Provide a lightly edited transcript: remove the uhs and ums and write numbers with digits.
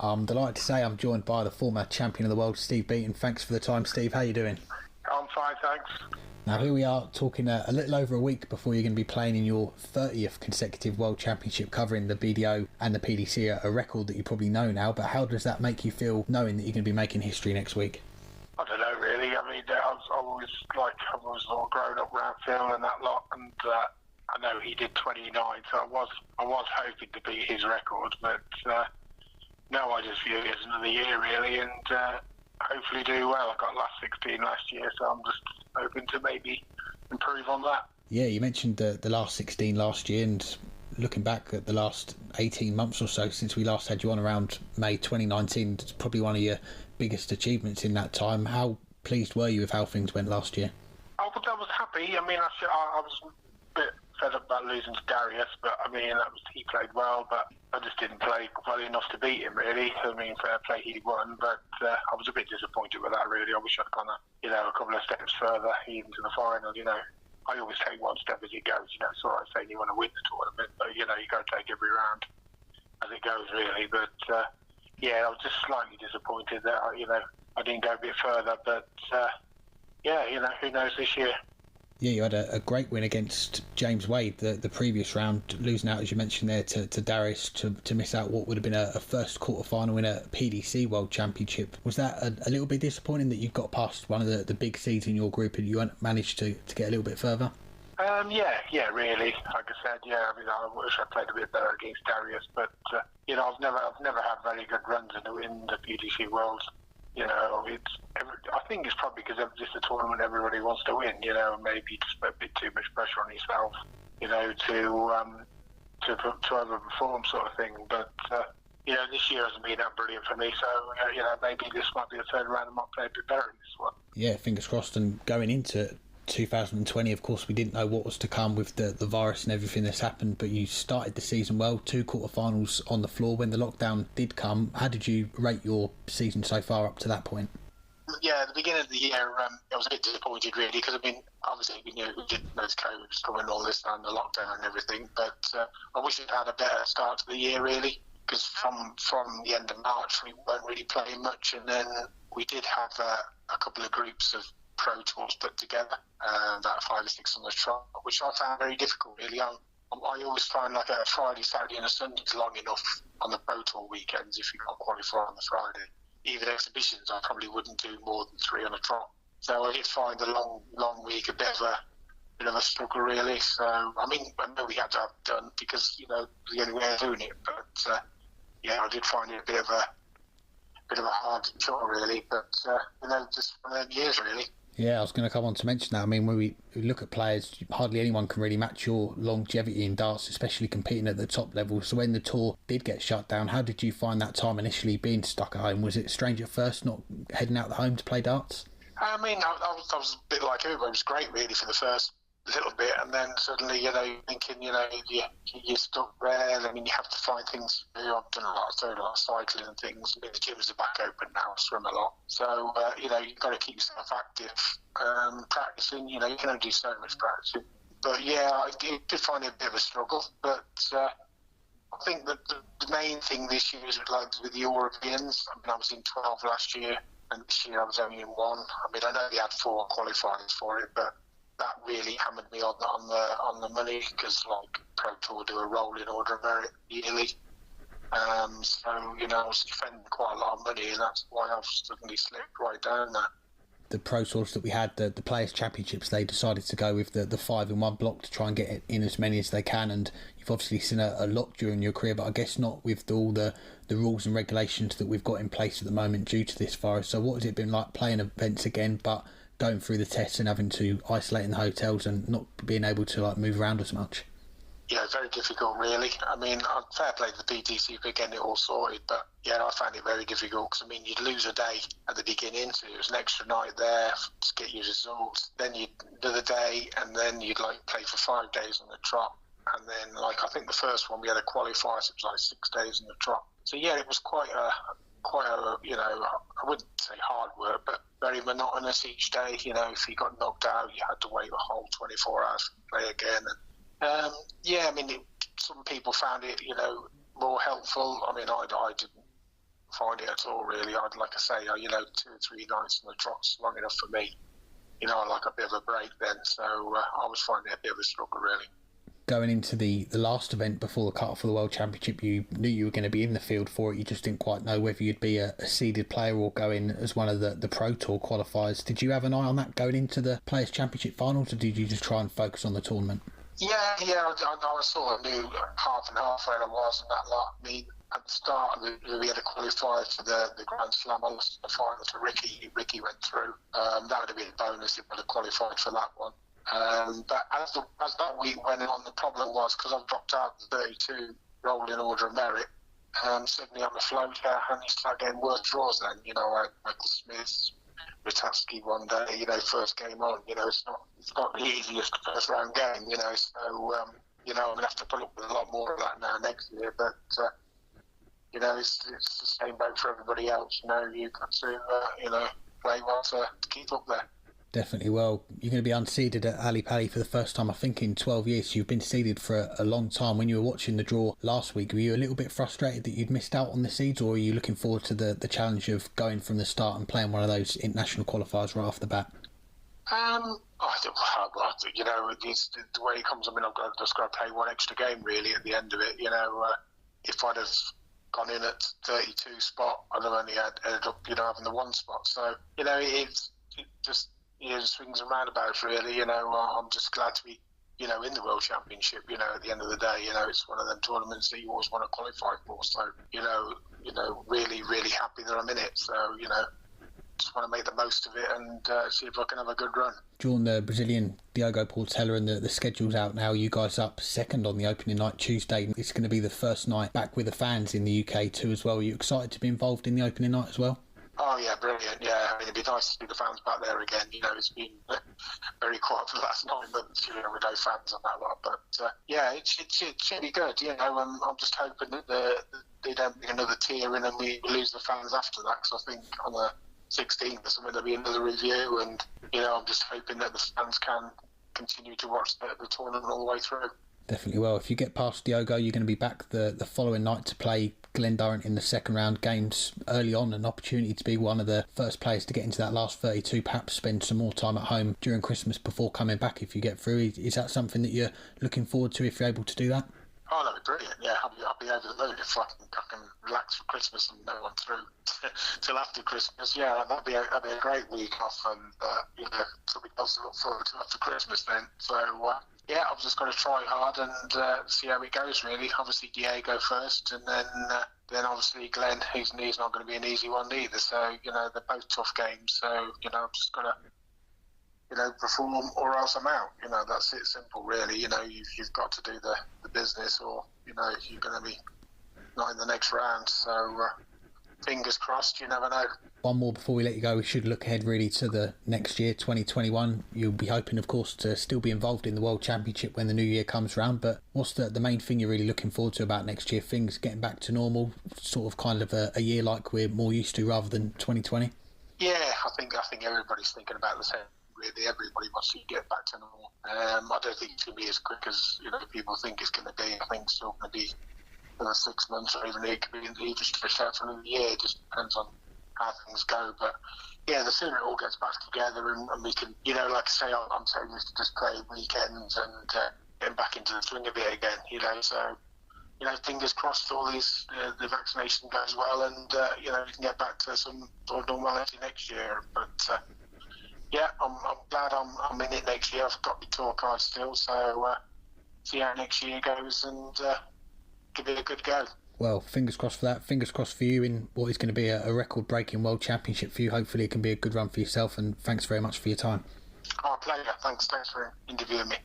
I'm delighted to say I'm joined by the former champion of the world, Steve Beaton. Thanks for the time, Steve. How are you doing? I'm fine, thanks. Now, here we are talking a little over a week before you're going to be playing in your 30th consecutive World Championship, covering the BDO and the PDC, a record that you probably know now. But how does that make you feel, knowing that you're going to be making history next week? I don't know, really. I mean, I've always all grown up around Phil and that lot, and I know he did 29, so I was hoping to beat his record, but no, I just view it as another year, really, and hopefully do well. I got last 16 last year, so I'm just hoping to maybe improve on that. Yeah, you mentioned the last 16 last year, and looking back at the last 18 months or so since we last had you on around May 2019, it's probably one of your biggest achievements in that time. How pleased were you with how things went last year? I was happy. I mean, I was a bit fed up about losing to Darius, but I mean, he played well, but I just didn't play well enough to beat him, really. I mean, fair play, he won, but I was a bit disappointed with that, really. I wish I'd gone a couple of steps further, even to the final. I always take one step as it goes. It's all right saying you want to win the tournament, but you got to take every round as it goes, really. But I was just slightly disappointed that I didn't go a bit further. But who knows this year? Yeah, you had a great win against James Wade the previous round, losing out, as you mentioned there, to Darius to miss out what would have been a first quarter-final in a PDC World Championship. Was that a little bit disappointing that you've got past one of the big seeds in your group and you managed to get a little bit further? Yeah, really. Like I said, I mean, I wish I played a bit better against Darius, but I've never had very good runs in the PDC Worlds. I think it's probably because it's just a tournament everybody wants to win, maybe just a bit too much pressure on yourself, to overperform sort of thing. But, this year hasn't been that brilliant for me, so, maybe this might be the third round I might play a bit better in this one. Yeah, fingers crossed. And going into 2020, of course, we didn't know what was to come with the virus and everything that's happened, but you started the season well, 2 quarterfinals on the floor when the lockdown did come. How did you rate your season so far up to that point? Yeah, at the beginning of the year, I was a bit disappointed, really, because obviously we didn't know COVID was coming, all this and the lockdown and everything, but I wish it had a better start to the year, really, because from the end of March we weren't really playing much, and then we did have a couple of groups of Pro Tours put together, about 5 or 6 on the trot, which I found very difficult, really. I always find like a Friday, Saturday and a Sunday is long enough on the Pro Tour weekends if you can't qualify on the Friday. Even exhibitions, I probably wouldn't do more than 3 on a trot. So I did find the long week a bit of a struggle, really. So, I mean, I know we had to have it done because, the only way of doing it. But, I did find it a bit of a hard chore, really. But, just one of them years, really. Yeah, I was going to come on to mention that. I mean, when we look at players, hardly anyone can really match your longevity in darts, especially competing at the top level. So when the tour did get shut down, how did you find that time initially being stuck at home? Was it strange at first, not heading out the home to play darts? I mean, I was a bit like everybody. It was great, really, for the first little bit, and then suddenly, you're thinking, you're stuck there. I mean, you have to find things to do. I've done a lot of cycling and things. The gyms are back open now. I swim a lot, so you've got to keep yourself active. Practicing, you can only do so much practicing. But I did find it a bit of a struggle. But I think that the main thing this year is with the Europeans. I mean, I was in 12 last year, and this year I was only in 1. I mean, I know they had 4 qualifiers for it, but that really hammered me on the money because Pro Tour do a rolling order of merit yearly. I was spending quite a lot of money, and that's why I've suddenly slipped right down there. The Pro Tours that we had, the Players' Championships, they decided to go with the 5-in-1 block to try and get in as many as they can, and you've obviously seen a lot during your career, but I guess not with all the rules and regulations that we've got in place at the moment due to this virus. So what has it been like playing events again, but going through the tests and having to isolate in the hotels and not being able to move around as much? Yeah, very difficult, really. I mean, fair play to the PTC for getting it all sorted, but I found it very difficult because, I mean, you'd lose a day at the beginning, so it was an extra night there to get your results. Then you'd another day, and then you'd play for 5 days on the trot. And then, I think the first one we had a qualifier, so it was 6 days on the trot. So it was quite a I wouldn't say hard work, but very monotonous each day. If you got knocked out, you had to wait a whole 24 hours to play again. And some people found it, more helpful. I mean, I didn't find it at all, really. I'd like I say, 2 or 3 nights on the trot's long enough for me. I like a bit of a break then, so I was finding it a bit of a struggle, really. Going into the last event before the cut-off for the World Championship, you knew you were going to be in the field for it. You just didn't quite know whether you'd be a seeded player or go in as one of the Pro Tour qualifiers. Did you have an eye on that going into the Players' Championship finals, or did you just try and focus on the tournament? Yeah, I sort of knew half and half where I was and that lot. I mean, at the start, we had a qualifier for the Grand Slam. I lost the final to Ricky. Ricky went through. That would have been a bonus if I'd have qualified for that one. But as that week went on, the problem was, because I've dropped out the 32 rolling order of merit, suddenly on the floater, and you start getting worse draws then. I had Michael Smith, Ratajski one day, first game on, it's not the easiest first round game, so, I'm going to have to put up with a lot more of that now next year, but, it's the same boat for everybody else, you've got to, play well to keep up there. Definitely. Well, you're going to be unseeded at Ali Pali for the first time, I think, in 12 years. You've been seeded for a long time. When you were watching the draw last week, were you a little bit frustrated that you'd missed out on the seeds, or are you looking forward to the challenge of going from the start and playing one of those international qualifiers right off the bat? It's the way it comes. I mean, I've just got to play one extra game, really, at the end of it. If I'd have gone in at 32 spot, I'd have only ended up, having the 1 spot. So, it just... swings and roundabouts, really. I'm just glad to be, in the World Championship. At the end of the day, it's one of them tournaments that you always want to qualify for. So, really, really happy that I'm in it. So, just want to make the most of it and see if I can have a good run. During the Brazilian Diogo Portela, and the schedule's out now, you guys up second on the opening night Tuesday. It's going to be the first night back with the fans in the UK too as well. Are you excited to be involved in the opening night as well? Oh yeah, brilliant! Yeah, I mean, it'd be nice to see the fans back there again. It's been very quiet for the last 9 months, with no fans on that lot. But yeah, it should be good. I'm just hoping that they don't bring another tier in and we lose the fans after that. Because I think on the 16th or something there'll be another review, and I'm just hoping that the fans can continue to watch the tournament all the way through. Definitely. Well, if you get past Diogo, you're going to be back the following night to play Glendoran in the second round. Games early on, an opportunity to be one of the first players to get into that last 32, perhaps spend some more time at home during Christmas before coming back if you get through. Is that something that you're looking forward to if you're able to do that? Oh, that'd be brilliant. Yeah, I'll be over the moon if I can relax for Christmas and no one through till after Christmas. Yeah, that'd be a great week off, and something else to look forward to after Christmas then. So yeah, I've just got to try hard and see how it goes, really. Obviously Diego first, and then obviously Glenn, whose knee's not going to be an easy one either. So they're both tough games. So I've just got to perform or else I'm out. That's it, simple, really. You've got to do the business, or you're going to be not in the next round. So fingers crossed, you never know. One more before we let you go. We should look ahead really to the next year, 2021. You'll be hoping, of course, to still be involved in the World Championship when the new year comes round. But what's the main thing you're really looking forward to about next year? Things getting back to normal, sort of kind of a year like we're more used to rather than 2020? Yeah, I think everybody's thinking about the same. Really, everybody wants to get back to normal. I don't think it's going to be as quick as people think it's going to be. I think it's still going to be 6 months, or even it could be even stretched out for another year. It just depends on how things go. But yeah, the sooner it all gets back together and we can, like I say, I'm so used to just playing weekends and getting back into the swing of it again. So fingers crossed all these the vaccination goes well, and we can get back to some sort of normality next year. But yeah, I'm glad I'm in it next year. I've got my tour card still, so see how next year goes and give it a good go. Well, fingers crossed for that. Fingers crossed for you in what is going to be a record-breaking World Championship for you. Hopefully it can be a good run for yourself, and thanks very much for your time. Pleasure. Thanks for interviewing me.